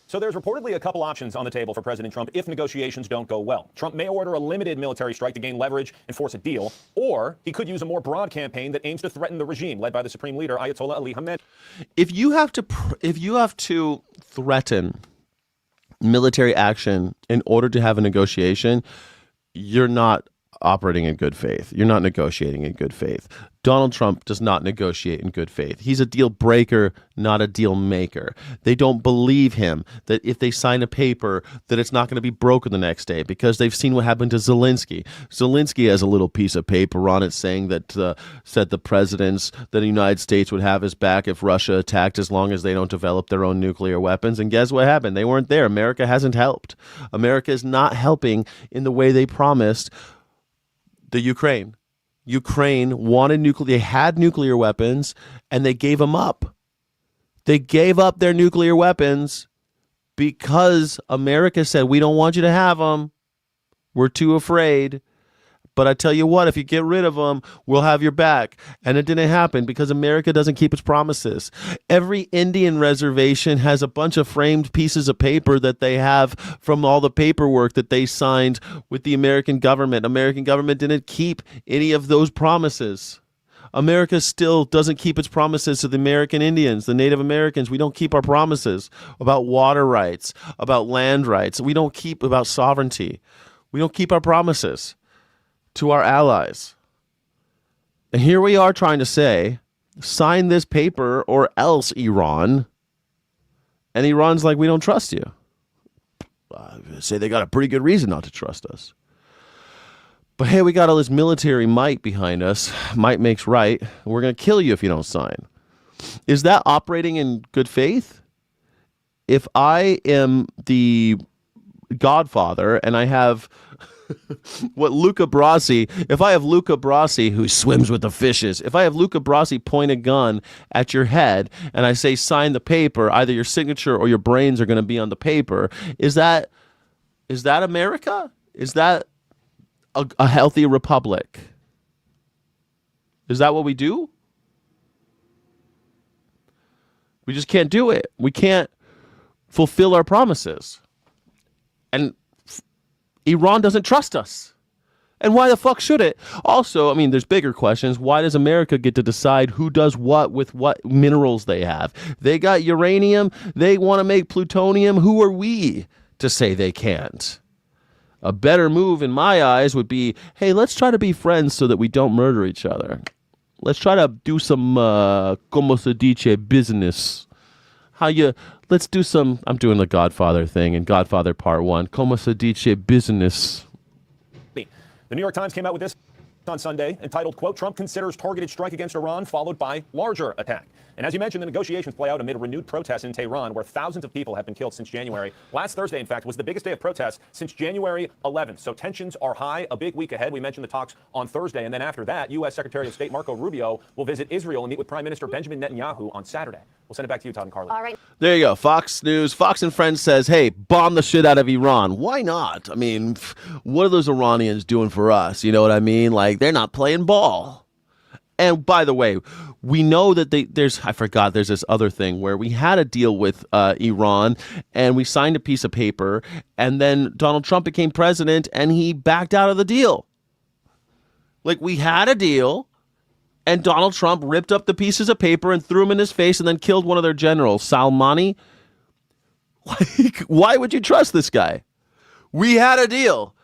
So there's reportedly a couple options on the table for President Trump if negotiations don't go well. Trump may order a limited military strike to gain leverage and force a deal, or he could use a more broad campaign that aims to threaten the regime led by the Supreme Leader Ayatollah Ali Khamenei. If you have to threaten military action in order to have a negotiation, you're not operating in good faith. You're not negotiating in good faith. Donald Trump does not negotiate in good faith. He's a deal breaker, not a deal maker. They don't believe him that if they sign a paper that it's not going to be broken the next day because they've seen what happened to Zelensky. Zelensky has a little piece of paper on it saying that said the presidents that the United States would have his back if Russia attacked as long as they don't develop their own nuclear weapons. And guess what happened? They weren't there. America hasn't helped. America is not helping in the way they promised the Ukraine. Ukraine wanted nuclear. They had nuclear weapons, and they gave them up. They gave up their nuclear weapons because America said, we don't want you to have them. We're too afraid. But I tell you what, if you get rid of them, we'll have your back. And it didn't happen because America doesn't keep its promises. Every Indian reservation has a bunch of framed pieces of paper that they have from all the paperwork that they signed with the American government. American government didn't keep any of those promises. America still doesn't keep its promises to the American Indians, the Native Americans. We don't keep our promises about water rights, about land rights. We don't keep about sovereignty. We don't keep our promises to our allies. And here we are trying to say, sign this paper or else, Iran. And Iran's like, we don't trust you. Say they got a pretty good reason not to trust us. But hey, we got all this military might behind us. Might makes right. We're going to kill you if you don't sign. Is that operating in good faith? If I am the Godfather and I have if I have Luca Brasi who swims with the fishes, if I have Luca Brasi point a gun at your head and I say sign the paper, either your signature or your brains are going to be on the paper, is that America? Is that a healthy republic? Is that what we do? We just can't do it. We can't fulfill our promises. And Iran doesn't trust us. And why the fuck should it? Also, I mean, there's bigger questions. Why does America get to decide who does what with what minerals they have? They got uranium. They want to make plutonium. Who are we to say they can't? A better move in my eyes would be, hey, let's try to be friends so that we don't murder each other. Let's try to do some, como se dice, business. Let's do some, I'm doing the Godfather thing in Godfather Part 1. Como se dice business. The New York Times came out with this on Sunday entitled, quote, Trump considers targeted strike against Iran followed by larger attack. And as you mentioned, the negotiations play out amid renewed protests in Tehran, where thousands of people have been killed since January. Last Thursday, in fact, was the biggest day of protests since January 11th. So tensions are high. A big week ahead. We mentioned the talks on Thursday. And then after that, U.S. Secretary of State Marco Rubio will visit Israel and meet with Prime Minister Benjamin Netanyahu on Saturday. We'll send it back to you, Todd and Carly. All right. There you go. Fox News. Fox and Friends says, hey, bomb the shit out of Iran. Why not? I mean, what are those Iranians doing for us? You know what I mean? Like, they're not playing ball. And by the way, we know that there's this other thing where we had a deal with Iran and we signed a piece of paper and then Donald Trump became president and he backed out of the deal. Like, we had a deal and Donald Trump ripped up the pieces of paper and threw them in his face and then killed one of their generals, Salmani. Like, why would you trust this guy? We had a deal.